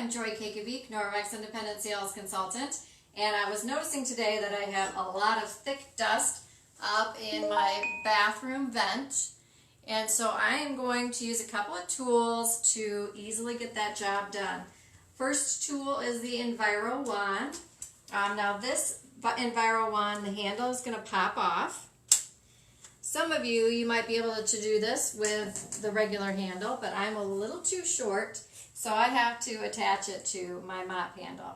I'm Joy Kakavik, Norwex Independent Sales Consultant, and I was noticing today that I have a lot of thick dust up in my bathroom vent, and so I am going to use a couple of tools to easily get that job done. First tool is the Enviro wand. Now this Enviro wand, the handle is going to pop off. Some of you might be able to do this with the regular handle, but I'm a little too short, so I have to attach it to my mop handle.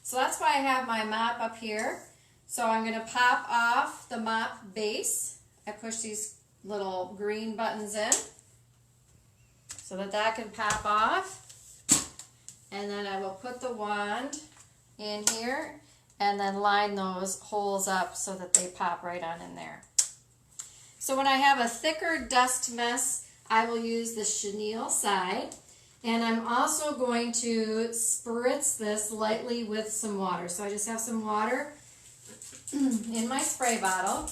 So that's why I have my mop up here. So I'm going to pop off the mop base. I push these little green buttons in so that can pop off. And then I will put the wand in here and then line those holes up so that they pop right on in there. So when I have a thicker dust mess, I will use the chenille side, and I'm also going to spritz this lightly with some water. So I just have some water in my spray bottle.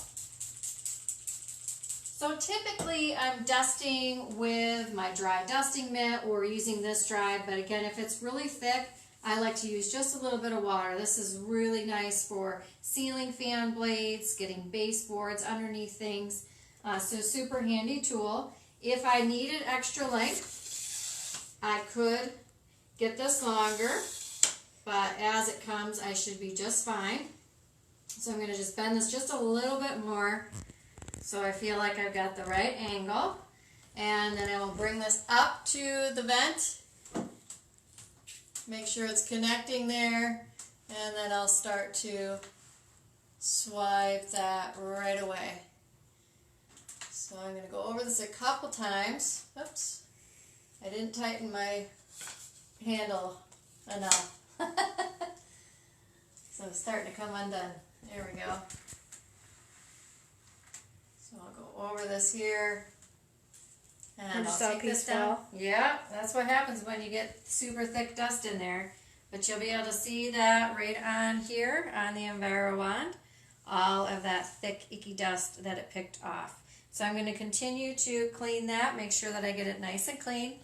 So typically I'm dusting with my dry dusting mitt or using this dry, but again, if it's really thick, I like to use just a little bit of water. This is really nice for sealing fan blades, getting baseboards underneath things. So super handy tool. If I needed extra length, I could get this longer, but as it comes, I should be just fine. So I'm going to just bend this just a little bit more so I feel like I've got the right angle. And then I will bring this up to the vent. Make sure it's connecting there, and then I'll start to swipe that right away. So I'm going to go over this a couple times. Oops, I didn't tighten my handle enough. So it's starting to come undone. There we go. So I'll go over this here. And I'll take this down. Yeah, that's what happens when you get super thick dust in there. But you'll be able to see that right on here on the Enviro wand. All of that thick, icky dust that it picked off. So I'm going to continue to clean that, make sure that I get it nice and clean,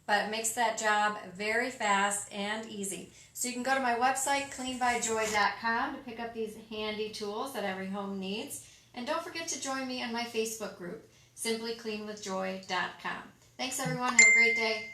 but it makes that job very fast and easy. So you can go to my website, cleanbyjoy.com, to pick up these handy tools that every home needs. And don't forget to join me on my Facebook group, simplycleanwithjoy.com. Thanks everyone, have a great day.